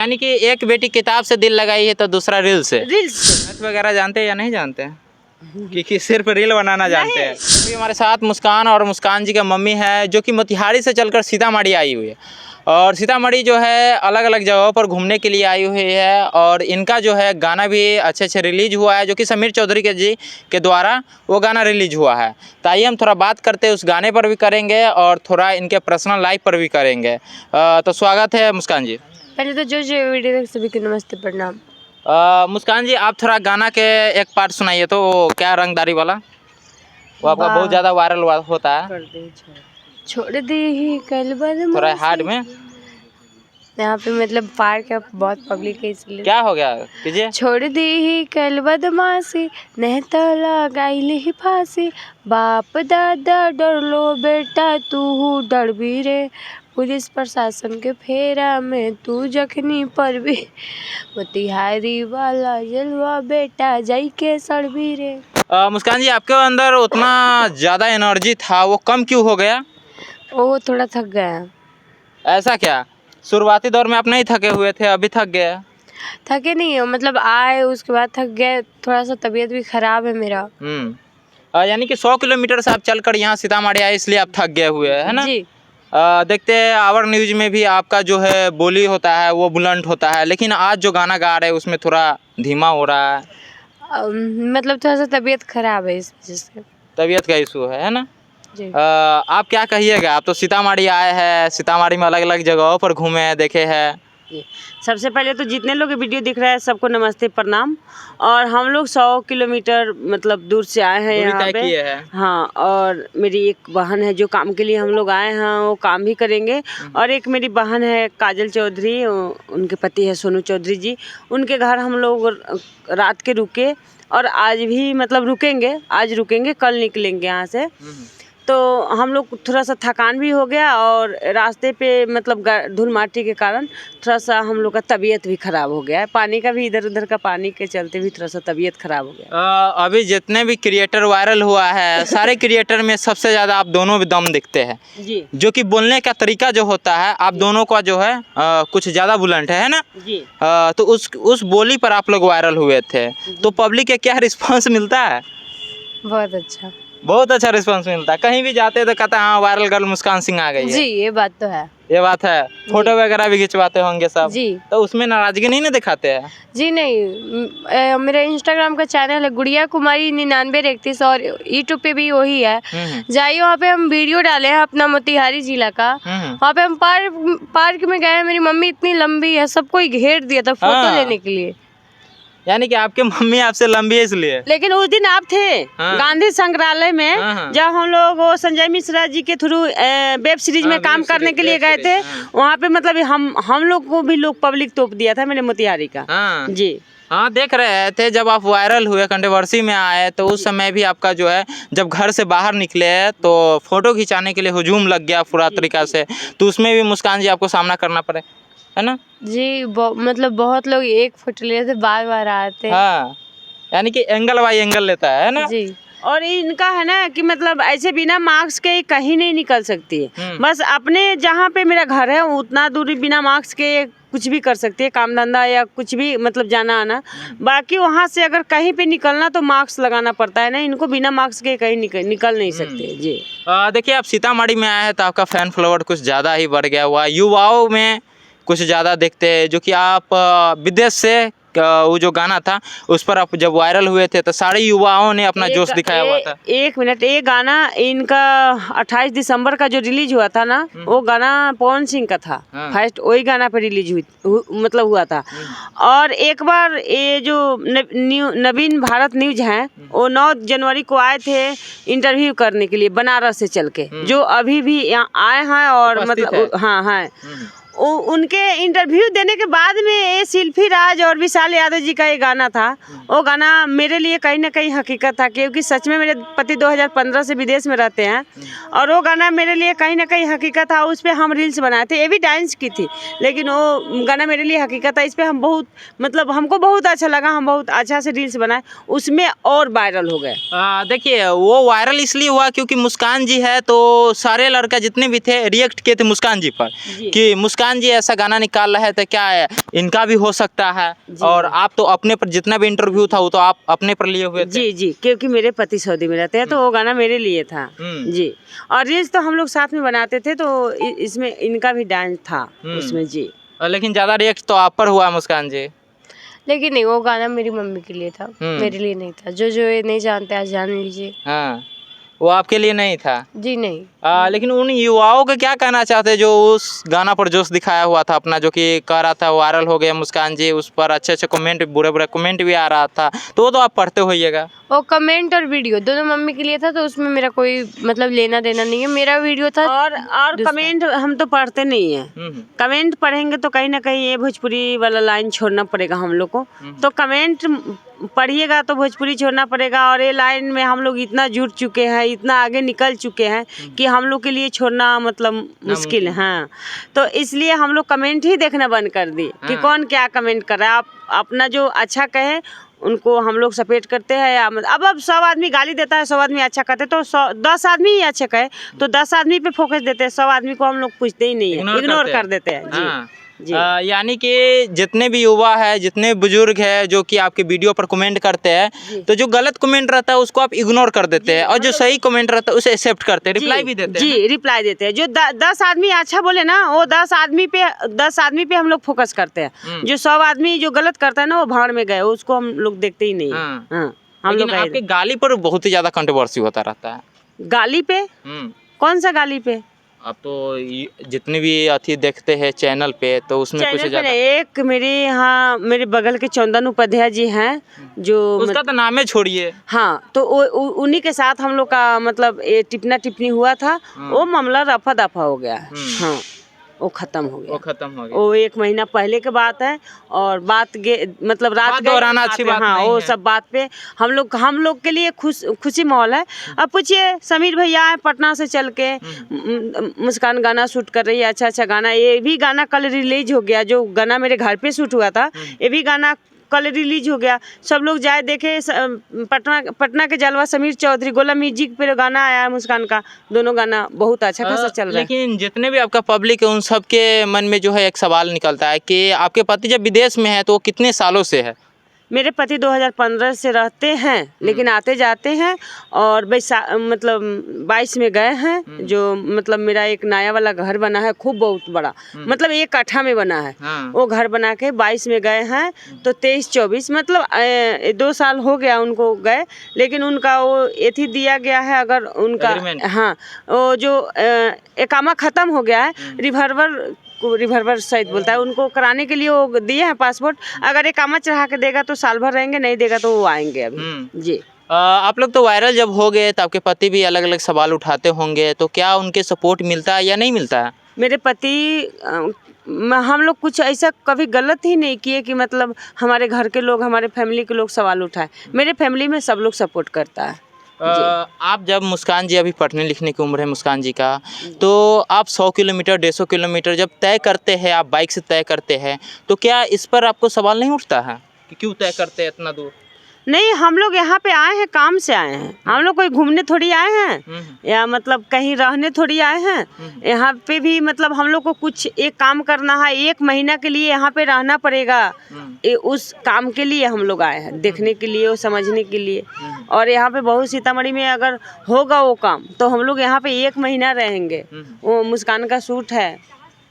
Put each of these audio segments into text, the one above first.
यानी कि एक बेटी किताब से दिल लगाई है तो दूसरा रील से। रील्स वगैरह जानते हैं या नहीं जानते हैं? कि सिर्फ रील बनाना जानते हैं। अभी हमारे साथ मुस्कान और मुस्कान जी का मम्मी है जो कि मोतिहारी से चलकर सीतामढ़ी आई हुई है और सीतामढ़ी जो है अलग अलग जगहों पर घूमने के लिए आई हुई है और इनका जो है गाना भी अच्छे रिलीज हुआ है जो कि समीर चौधरी के द्वारा वो गाना रिलीज हुआ है। तो आइए हम थोड़ा बात करते हैं, उस गाने पर भी करेंगे और थोड़ा इनके पर्सनल लाइफ पर भी करेंगे। तो स्वागत है मुस्कान जी। पहले तो जो वीडियो देख सभी को नमस्ते प्रणाम। मुस्कान जी आप थोड़ा गाना के एक पार्ट सुनाइए तो वो क्या रंगदारी वाला, वो आपका बहुत ज़्यादा वायरल होता है। छोड़ दी ही कल बदमाशी। थोड़ा हार्ड में यहाँ पे मतलब पार्क है, बहुत पब्लिक है इसलिए। क्या हो गया कीजिए। छोड़ दी ही कल बदमाशी, नहीं तो लगाई ही फांसी, बाप दादा डर लो बेटा तू डर भी रे, पुलिस प्रशासन के फेरा में तू जखनी पर भी, मोतिहारी वाला जलवा बेटा जाई के सड़ भी रे। मुस्कान जी आपके अंदर उतना ज़्यादा एनर्जी था वो कम क्यों हो गया? वो थोड़ा थक गया। ऐसा क्या? शुरुआती दौर में आप नहीं थके हुए थे, अभी थक गए? थके नहीं हो, मतलब आए उसके बाद थक गए, थोड़ा सा तबीयत भी खराब है मेरा। यानी कि 100 किलोमीटर से आप चलकर यहाँ सीतामढ़ी आए इसलिए आप थक गए हुए है ना जी। देखते हैं आवर न्यूज में भी आपका जो है बोली होता है वो बुलंद होता है, लेकिन आज जो गाना गा रहे हैं उसमें थोड़ा धीमा हो रहा है। मतलब थोड़ा सा तबीयत खराब है इस वजह से। तबीयत का इशू है ना जी। आप क्या कहिएगा? आप तो सीतामढ़ी आए हैं, सीतामढ़ी में अलग अलग जगहों पर घूमे हैं, देखे हैं। सबसे पहले तो जितने लोग वीडियो दिख रहे हैं सबको नमस्ते प्रणाम। और हम लोग 100 किलोमीटर मतलब दूर से आए हैं यहाँ पे। हाँ, और मेरी एक बहन है जो काम के लिए हम लोग आए हैं, वो काम भी करेंगे। और एक मेरी बहन है काजल चौधरी, उनके पति है सोनू चौधरी जी, उनके घर हम लोग रात के रुके और आज भी मतलब रुकेंगे, आज रुकेंगे, कल निकलेंगे यहाँ से। तो हम लोग थोड़ा सा थकान भी हो गया और रास्ते पे मतलब धूल माटी के कारण थोड़ा सा हम लोग का तबीयत भी खराब हो गया है, पानी का भी इधर उधर का पानी के चलते भी थोड़ा सा तबीयत खराब हो गया। अभी जितने भी क्रिएटर वायरल हुआ है सारे क्रिएटर में सबसे ज़्यादा आप दोनों भी दम दिखते हैं जी, जो कि बोलने का तरीका जो होता है आप दोनों का जो है कुछ ज़्यादा बुलंद है ना जी। तो उस बोली पर आप लोग वायरल हुए थे, तो पब्लिक के क्या रिस्पांस मिलता है? बहुत अच्छा रिस्पांस मिलता है। कहीं भी जाते तो कहता है हाँ वायरल गर्ल मुस्कान सिंह आ गई है। जी, ये बात तो है। ये बात है। फोटो वगैरह भी खिंचवाते होंगे सब जी। तो उसमें नाराजगी नहीं ना दिखाते हैं? जी नहीं, मेरा इंस्टाग्राम का चैनल है गुड़िया कुमारी 9931 और यूट्यूब पे भी वही है। जाइए वहाँ पे हम वीडियो डाले हैं अपना मोतिहारी जिला का। वहाँ पे हम पार्क में गए, मेरी मम्मी इतनी लंबी है, सबको घेर दिया था फोटो लेने के लिए। यानी कि आपके मम्मी आपसे लंबी है इसलिए। लेकिन उस दिन आप थे गांधी संग्रहालय में जब हम लोग वो संजय मिश्रा जी के थ्रू वेब सीरीज में काम करने के लिए गए थे, वहाँ पे मतलब हम लोग को भी लोग पब्लिक तोप दिया था मेरे मोतिहारी का। जी हाँ, देख रहे थे जब आप वायरल हुए, कंट्रोवर्सी में आए, तो उस समय भी आपका जो है जब घर से बाहर निकले तो फोटो खिंचाने के लिए हुजूम लग गया पूरा तरीका से, तो उसमें भी मुस्कान जी आपको सामना करना पड़े है ना जी। मतलब बहुत लोग एक फोटो लेते बार बार आते। हाँ, यानी कि एंगल बाई एंगल लेता है ना जी। और इनका है ना कि मतलब ऐसे बिना मास्क के कहीं नहीं निकल सकती है। बस अपने जहाँ पे मेरा घर है उतना दूरी बिना मास्क के कुछ भी कर सकती है, काम धंधा या कुछ भी मतलब जाना आना। बाकी वहाँ से अगर कहीं पे निकलना तो मास्क लगाना पड़ता है ना, इनको बिना मास्क के कहीं निकल नहीं सकते। जी देखिए आप सीतामढ़ी में आए हैं तो आपका फैन फॉलोवर कुछ ज़्यादा ही बढ़ गया हुआ, युवाओं में कुछ ज़्यादा देखते हैं, जो कि आप विदेश से वो जो गाना था उस पर आप जब वायरल हुए थे तो सारे युवाओं ने अपना जोश दिखाया हुआ था। एक मिनट, ये गाना इनका 28 दिसंबर का जो रिलीज हुआ था ना, वो गाना पवन सिंह का था। फर्स्ट वही गाना पे रिलीज मतलब हुआ था। और एक बार ये जो नवीन भारत न्यूज है वो 9 जनवरी को आए थे इंटरव्यू करने के लिए बनारस से चल के, जो अभी भी यहाँ आए हैं और मतलब हाँ है। उनके इंटरव्यू देने के बाद में ये शिल्पी राज और विशाल यादव जी का ये गाना था, वो गाना मेरे लिए कहीं ना कहीं हकीकत था, क्योंकि सच में मेरे पति 2015 से विदेश में रहते हैं और वो गाना मेरे लिए कहीं ना कहीं हकीकत था। उस पर हम रील्स बनाए थे, ये भी डांस की थी, लेकिन वो गाना मेरे लिए हकीकत था। इस पर हम बहुत मतलब हमको बहुत अच्छा लगा, हम बहुत अच्छा से रील्स बनाए, उसमें और वायरल हो गए। देखिए वो वायरल इसलिए हुआ क्योंकि मुस्कान जी है तो सारे लड़का जितने भी थे रिएक्ट किए थे मुस्कान जी पर कि मुस्कान मुस्कान जी ऐसा गाना निकाल रहे थे, क्या है इनका भी हो सकता है? और आप तो अपने पर जितना भी इंटरव्यू था वो तो आप अपने पर लिए हुए थे। जी जी, क्योंकि मेरे पति सऊदी में रहते हैं तो वो गाना मेरे लिए था जी। और रील्स तो हम लोग साथ में बनाते थे, तो इसमें इनका भी डांस था उसमें जी। लेकिन ज्यादा रिएक्ट तो आप पर हुआ मुस्कान जी। लेकिन नहीं, वो गाना मेरी मम्मी के लिए था, मेरे लिए नहीं था। जो जो ये नहीं जानते आज जान लीजिए। हाँ, वो आपके लिए नहीं था जी नहीं। लेकिन उन युवाओं को क्या कहना चाहते हैं जो उस गाना पर जोश दिखाया हुआ था अपना, जो कि कह रहा था वायरल हो गया मुस्कान जी, उस पर अच्छे अच्छे कमेंट, बुरे बुरे कमेंट भी आ रहा था, तो वो तो आप पढ़ते होइएगा। वो कमेंट और वीडियो दोनों मम्मी के लिए था, तो उसमें मेरा कोई मतलब लेना देना नहीं है। मेरा वीडियो था और कमेंट हम तो पढ़ते नहीं है। कमेंट पढ़ेंगे तो कहीं ना कहीं ये भोजपुरी वाला लाइन छोड़ना पड़ेगा हम लोग को। तो कमेंट पढ़िएगा तो भोजपुरी छोड़ना पड़ेगा, और ये लाइन में हम लोग इतना जुड़ चुके हैं, इतना आगे निकल चुके हैं कि हम लोग के लिए छोड़ना मतलब मुश्किल है। हाँ, तो इसलिए हम लोग कमेंट ही देखना बंद कर दिए कि कौन क्या कमेंट कर रहा है। आप अपना जो अच्छा कहे उनको हम लोग सपोर्ट करते हैं। या अब 100 आदमी गाली देता है, 100 आदमी अच्छा कहते तो 10 आदमी ही अच्छा कहे तो 10 आदमी पे फोकस देते हैं, 100 आदमी को हम लोग पूछते ही नहीं है, इग्नोर कर देते हैं जी। यानी कि जितने भी युवा है, जितने बुजुर्ग है जो कि आपके वीडियो पर कमेंट करते हैं, तो जो गलत कमेंट रहता है उसको आप इग्नोर कर देते हैं, और जो सही कमेंट रहता है उसे एक्सेप्ट करते हैं, रिप्लाई भी देते हैं। जी, रिप्लाई देते हैं। जो 10 आदमी अच्छा बोले ना, वो 10 आदमी पे हम लोग फोकस करते हैं। जो 100 आदमी जो गलत करता है ना, वो भाड़ में गए, उसको हम लोग देखते ही नहीं। हम लोग आपके गाली पर बहुत ही ज्यादा कंट्रोवर्सी होता रहता है। गाली पे? कौन सा गाली पे? आप तो जितने भी अथी देखते हैं चैनल पे, तो उसमें कुछ ज्यादा एक मेरे यहाँ मेरे बगल के चंदन उपाध्याय जी हैं, जो उसका तो नाम है छोड़िए। हाँ, तो उन्हीं के साथ हम लोग का मतलब ये टिपना टिप्पणी हुआ था। वो मामला रफा दफा हो गया। हाँ, वो खत्म हो गया। वो 1 महीना पहले की बात है, और मतलब रात दोहराना अच्छी बात हाँ, नहीं वो है। सब बात पे हम लोग के लिए खुशी माहौल है। अब पूछिए, समीर भैया है पटना से चल के, मुस्कान गाना शूट कर रही है, अच्छा गाना। ये भी गाना कल रिलीज हो गया, जो गाना मेरे घर पे शूट हुआ था, ये भी गाना कल रिलीज हो गया। सब लोग जाए देखे। पटना के जलवा समीर चौधरी गोला म्यूजिक पे गाना आया है मुस्कान का, दोनों गाना बहुत अच्छा खासा चल रहा है। लेकिन जितने भी आपका पब्लिक है उन सब के मन में जो है एक सवाल निकलता है कि आपके पति जब विदेश में है तो वो कितने सालों से है? मेरे पति 2015 से रहते हैं, लेकिन आते जाते हैं। और मतलब 22 में गए हैं। जो मतलब मेरा एक नया वाला घर बना है, खूब बहुत बड़ा, मतलब 1 कट्ठा में बना है। वो घर बना के 22 में गए हैं, तो 23-24 मतलब 2 साल हो गया उनको गए। लेकिन उनका वो एथी दिया गया है, अगर उनका हाँ, वो जो एकामा ख़त्म हो गया है, रिवर्वर शायद बोलता है, उनको कराने के लिए वो दिए हैं पासपोर्ट। अगर एक कामा चढ़ा के देगा तो साल भर रहेंगे, नहीं देगा तो वो आएंगे अभी जी। आप लोग तो वायरल जब हो गए तो आपके पति भी अलग अलग सवाल उठाते होंगे, तो क्या उनके सपोर्ट मिलता है या नहीं मिलता है? मेरे पति हम लोग कुछ ऐसा कभी गलत ही नहीं किए कि मतलब हमारे घर के लोग, हमारे फैमिली के लोग सवाल उठाए। मेरे फैमिली में सब लोग सपोर्ट करता है। आप जब मुस्कान जी अभी पढ़ने लिखने की उम्र है मुस्कान जी का, तो आप 100 किलोमीटर 150 किलोमीटर जब तय करते हैं, आप बाइक से तय करते हैं, तो क्या इस पर आपको सवाल नहीं उठता है कि क्यों तय करते हैं इतना दूर? नहीं, हम लोग यहाँ पे आए हैं, काम से आए हैं। हम लोग कोई घूमने थोड़ी आए हैं, या मतलब कहीं रहने थोड़ी आए हैं। यहाँ पे भी मतलब हम लोग को कुछ एक काम करना है, 1 महीना के लिए यहाँ पे रहना पड़ेगा। उस काम के लिए हम लोग आए हैं, देखने के लिए और समझने के लिए। और यहाँ पे बहुत सीतामढ़ी में अगर होगा वो काम, तो हम लोग यहाँ पे 1 महीना रहेंगे। वो मुस्कान का शूट है।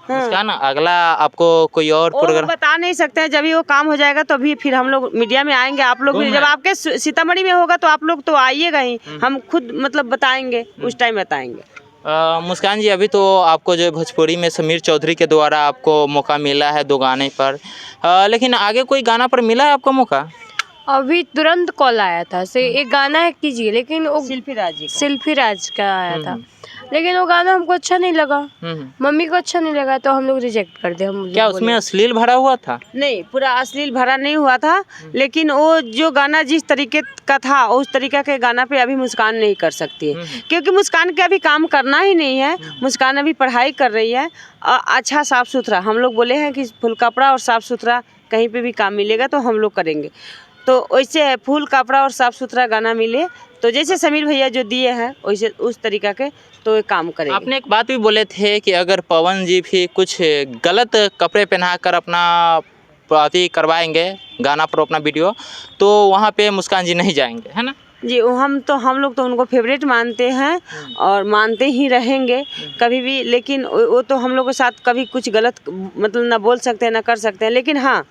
मुस्कान, अगला आपको कोई और प्रोग्राम बता नहीं सकते हैं। जब ये वो काम हो जाएगा तो अभी फिर हम लोग मीडिया में आएंगे। आप लोग भी जब आपके सीतामढ़ी में होगा तो आप लोग तो आइएगा ही, हम खुद मतलब बताएंगे, उस टाइम बताएंगे। मुस्कान जी, अभी तो आपको जो भोजपुरी में समीर चौधरी के द्वारा आपको मौका मिला है 2 गाने पर, लेकिन आगे कोई गाना पर मिला है आपको मौका? अभी तुरंत कॉल आया था से एक गाना है कीजिए, लेकिन वो शिल्पी राज का आया था, लेकिन वो गाना हमको अच्छा नहीं लगा, मम्मी को अच्छा नहीं लगा, तो हम लोग रिजेक्ट कर दिया। क्या उसमें अश्लील भरा हुआ था? नहीं, पूरा अश्लील भरा नहीं हुआ था, लेकिन वो जो गाना जिस तरीके का था उस तरीके के गाना पे अभी मुस्कान नहीं कर सकती है, क्योंकि मुस्कान के अभी काम करना ही नहीं है। मुस्कान अभी पढ़ाई कर रही है। अच्छा साफ सुथरा, हम लोग बोले हैं कि फुल कपड़ा और साफ सुथरा कहीं पे भी काम मिलेगा तो हम लोग करेंगे। तो वैसे फुल कपड़ा और साफ सुथरा गाना मिले तो जैसे समीर भैया जो दिए हैं वैसे उस तरीका के तो ये काम करेंगे। आपने एक बात भी बोले थे कि अगर पवन जी भी कुछ गलत कपड़े पहनाकर अपना पार्टी करवाएंगे, गाना पर अपना वीडियो, तो वहाँ पे मुस्कान जी नहीं जाएंगे, है ना? जी, हम लोग तो उनको फेवरेट मानते हैं और मानते ही रहेंगे कभी भी, लेकिन वो तो हम लोग के साथ कभी कुछ गलत मतलब ना बोल सकते हैं ना कर सकते हैं। लेकिन हाँ,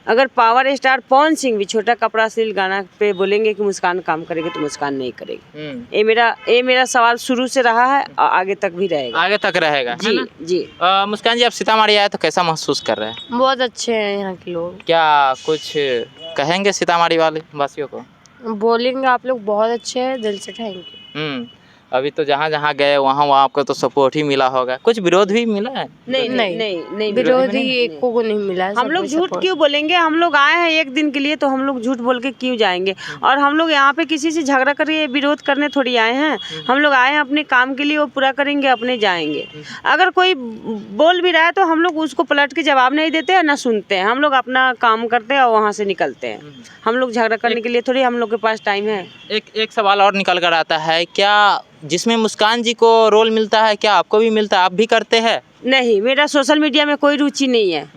अगर पावर स्टार पवन सिंह भी छोटा कपड़ा सिल गाना पे बोलेंगे कि मुस्कान काम करेगी तो मुस्कान नहीं करेगी। ये मेरा सवाल शुरू से रहा है और आगे तक भी रहेगा। आगे तक रहेगा, जी है ना? जी। मुस्कान जी, आप सीतामढ़ी आए तो कैसा महसूस कर रहे हैं? बहुत अच्छे हैं यहाँ के लोग। क्या कुछ कहेंगे सीतामढ़ी वाले वासियों को? बोलेंगे आप लोग बहुत अच्छे हैं, दिल से थैंक यू। अभी तो जहाँ जहाँ गए वहाँ आपको तो सपोर्ट ही मिला होगा, कुछ विरोध भी मिला है? नहीं, विरोधी एक को नहीं मिला है। हम लोग झूठ क्यों बोलेंगे? हम लोग आए हैं एक दिन के लिए, तो हम लोग झूठ बोल के क्यों जाएंगे? और हम लोग यहाँ पे किसी से झगड़ा करके विरोध करने थोड़ी आए हैं। हम लोग आए हैं अपने काम के लिए, वो पूरा करेंगे, अपने जाएंगे। अगर कोई बोल भी रहा है तो हम लोग उसको पलट के जवाब नहीं देते हैं ना सुनते हैं। हम लोग अपना काम करते हैं और वहाँ से निकलते हैं। हम लोग झगड़ा करने के लिए थोड़ी हम लोग के पास टाइम है। एक सवाल और निकल कर आता है, क्या जिसमें मुस्कान जी को रोल मिलता है क्या आपको भी मिलता है? आप भी करते हैं? नहीं, मेरा सोशल मीडिया में कोई रुचि नहीं है।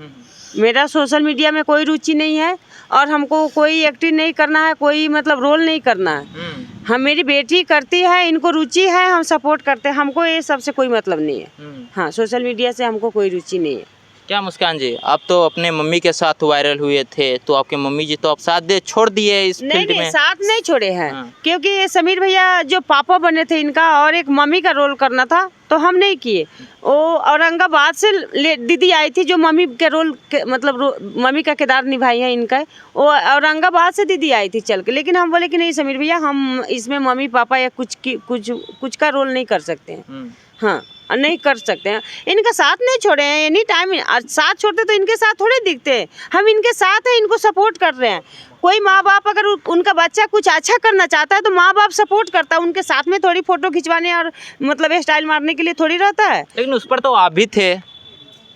मेरा सोशल मीडिया में कोई रुचि नहीं है और हमको कोई एक्टिंग नहीं करना है, कोई मतलब रोल नहीं करना है। हम मेरी बेटी करती है, इनको रुचि है, हम सपोर्ट करते हैं। हमको ये सबसे कोई मतलब नहीं है। हाँ, सोशल मीडिया से हमको कोई रुचि नहीं है। क्या मुस्कान जी, आप तो अपने मम्मी के साथ वायरल हुए थे, तो आपके मम्मी जी तो आप साथ दे छोड़ दिए इस फील्ड में? नहीं, साथ नहीं छोड़े हैं। हाँ। क्योंकि ये समीर भैया जो पापा बने थे इनका और एक मम्मी का रोल करना था, तो हम नहीं किए। वो औरंगाबाद से दीदी आई थी जो मम्मी के रोल मतलब मम्मी का किरदार निभाई है इनका। वो औरंगाबाद से दीदी आई थी चल के, लेकिन हम बोले कि नहीं समीर भैया, हम इसमें मम्मी पापा या कुछ का रोल नहीं कर सकते हैं। हाँ, नहीं कर सकते हैं। इनका साथ नहीं छोड़े हैं एनी टाइम। साथ छोड़ते तो इनके साथ थोड़े दिखते हैं। हम इनके साथ हैं, इनको सपोर्ट कर रहे हैं। कोई माँ बाप अगर उनका बच्चा कुछ अच्छा करना चाहता है तो माँ बाप सपोर्ट करता है। उनके साथ में थोड़ी फोटो खिंचवाने और मतलब स्टाइल मारने के लिए थोड़ी रहता है। लेकिन उस पर तो आप भी थे।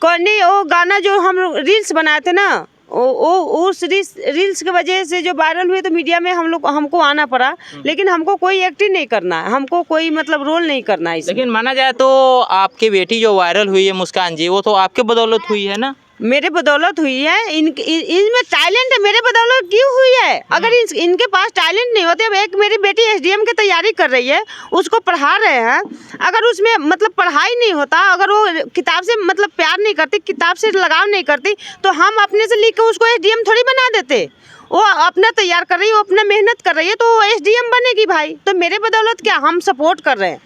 कौन नहीं, वो गाना जो हम रील्स बनाए थे ना, उस रील्स की वजह से जो वायरल हुए तो मीडिया में हमको आना पड़ा। लेकिन हमको कोई एक्टिंग नहीं करना है, हमको कोई मतलब रोल नहीं करना है इसमें। लेकिन माना जाए तो आपकी बेटी जो वायरल हुई है मुस्कान जी, वो तो आपके बदौलत हुई है ना? मेरे बदौलत हुई है। इनमें टैलेंट है, मेरे बदौलत क्यों हुई है? अगर इनके पास टैलेंट नहीं होते। अब एक मेरी बेटी एसडीएम की तैयारी कर रही है, उसको पढ़ा रहे हैं। अगर उसमें मतलब पढ़ाई नहीं होता, अगर वो किताब से मतलब प्यार नहीं करती, किताब से लगाव नहीं करती, तो हम अपने से लिख के उसको एसडीएम थोड़ी बना देते। वो अपना तैयार कर रही है, वो अपना मेहनत कर रही है, तो वो एसडीएम बनेगी भाई। तो मेरे बदौलत क्या, हम सपोर्ट कर रहे हैं।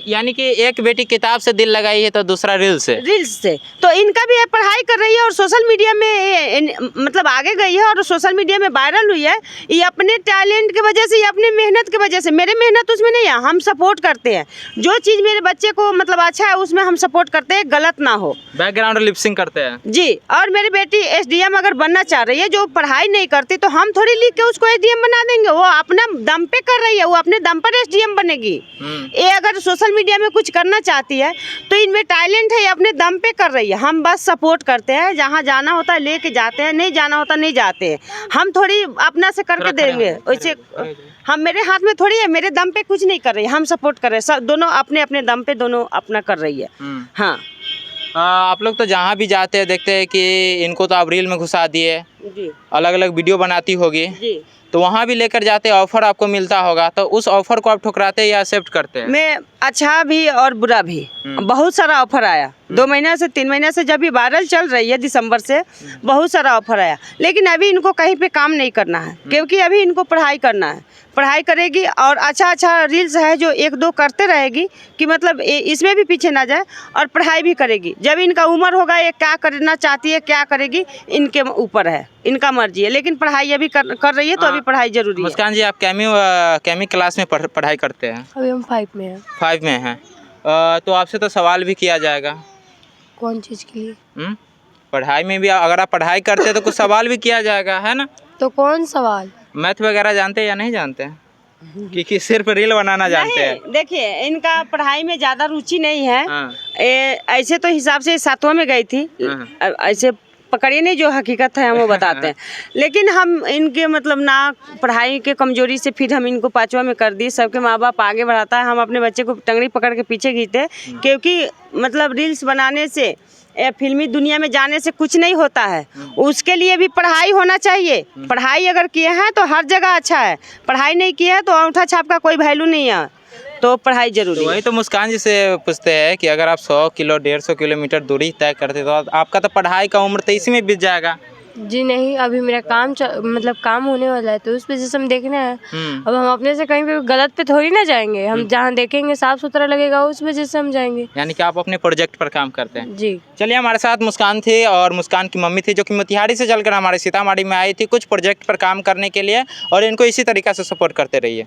यानी कि एक बेटी किताब से दिल लगाई है तो दूसरा रील्स से। तो इनका भी पढ़ाई कर रही है और सोशल मीडिया में मतलब आगे गई है और सोशल मीडिया में वायरल हुई है। ये अपने टैलेंट की वजह से, ये अपने मेहनत की वजह से। मेरे मेहनत उसमें नहीं है, हम सपोर्ट करते हैं। जो चीज़ मेरे बच्चे को मतलब अच्छा है उसमें हम सपोर्ट करते हैं, गलत ना हो। बैकग्राउंड लिपसिंग करते हैं जी। और मेरी बेटी एसडीएम अगर बनना चाह रही है, जो पढ़ाई नहीं करती, तो हम थोड़ी लिख के उसको एसडीएम बना देंगे। वो अपना दम पे कर रही है, वो अपने दम पर एसडीएम बनेगी। ये अगर सोशल मीडिया में कुछ करना चाहती है तो इनमें टैलेंट है, ये अपने दम पे कर रही है। हम बस सपोर्ट करते हैं, जहाँ जाना होता है लेके जाते हैं, नहीं जाना होता नहीं जाते हैं। हम थोड़ी अपना से करके देंगे वैसे। हम मेरे हाथ में थोड़ी है, मेरे दम पे कुछ नहीं कर रही है, हम सपोर्ट कर रहे हैं। सब दोनों अपने अपने दम पे दोनों अपना कर रही है। हाँ, आप लोग तो जहाँ भी जाते हैं देखते हैं कि इनको तो आप रील में घुसा दिए, जी अलग अलग वीडियो बनाती होगी, जी। तो वहाँ भी लेकर जाते ऑफर आपको मिलता होगा, तो उस ऑफर को आप ठुकराते या एक्सेप्ट करते हैं? मैं अच्छा भी और बुरा भी, बहुत सारा ऑफर आया। 2 महीना से 3 महीना से जब भी वायरल चल रही है दिसंबर से, बहुत सारा ऑफर आया। लेकिन अभी इनको कहीं पे काम नहीं करना है, क्योंकि अभी इनको पढ़ाई करना है। पढ़ाई करेगी और अच्छा रील्स है जो 1-2 करते रहेगी कि मतलब इसमें भी पीछे ना जाए, और पढ़ाई भी करेगी। जब इनका उम्र होगा, ये क्या करना चाहती है, क्या करेगी, इनके ऊपर है, इनका मर्जी है। लेकिन पढ़ाई अभी कर रही है, तो अभी पढ़ाई जरूरी है। मुस्कान जी, आप केमी क्लास में पढ़ाई करते हैं? अभी हम 5 में हैं। 5 में हैं। तो आपसे तो सवाल भी किया जाएगा। कौन चीज़ के लिए? पढ़ाई में भी अगर आप पढ़ाई करते हैं तो कुछ सवाल भी किया जाएगा, है ना? तो कौन सवाल? मैथ वगैरह जानते हैं या नहीं जानते हैं? कि सिर्फ रील बनाना जानते हैं? देखिए, इनका पढ़ाई में ज़्यादा रुचि नहीं है। हाँ। ऐसे तो हिसाब से 7वां में गई थी, ऐसे पकड़िए नहीं, जो हकीकत है हम वो बताते हैं। लेकिन हम इनके मतलब ना पढ़ाई के कमजोरी से फिर हम इनको 5वां में कर दिए। सबके माँ बाप आगे बढ़ाता है, हम अपने बच्चे को टंगड़ी पकड़ के पीछे खींचते, क्योंकि मतलब रील्स बनाने से या फिल्मी दुनिया में जाने से कुछ नहीं होता है। उसके लिए भी पढ़ाई होना चाहिए। पढ़ाई अगर किए हैं तो हर जगह अच्छा है, पढ़ाई नहीं किया है तो अंगूठा छाप का कोई वैल्यू नहीं है। तो पढ़ाई जरूरी तो है। वही तो मुस्कान जी से पूछते हैं कि अगर आप 100 किलो 150 किलोमीटर दूरी तय करते तो आपका तो पढ़ाई का उम्र तो इसी में बीत जाएगा। जी नहीं, अभी मेरा मतलब काम होने वाला है, तो उस वजह से हम देखना है। अब हम अपने से कहीं पे गलत पे थोड़ी ना जाएंगे, हम जहाँ देखेंगे साफ सुथरा लगेगा उस वजह से हम जाएंगे। यानी कि आप अपने प्रोजेक्ट पर काम करते हैं। जी। चलिए, हमारे साथ मुस्कान थी और मुस्कान की मम्मी थी, जो कि मोतिहारी से चलकर हमारे सीतामढ़ी में आई थी कुछ प्रोजेक्ट पर काम करने के लिए, और इनको इसी तरीक़ा से सपोर्ट करते रहिए।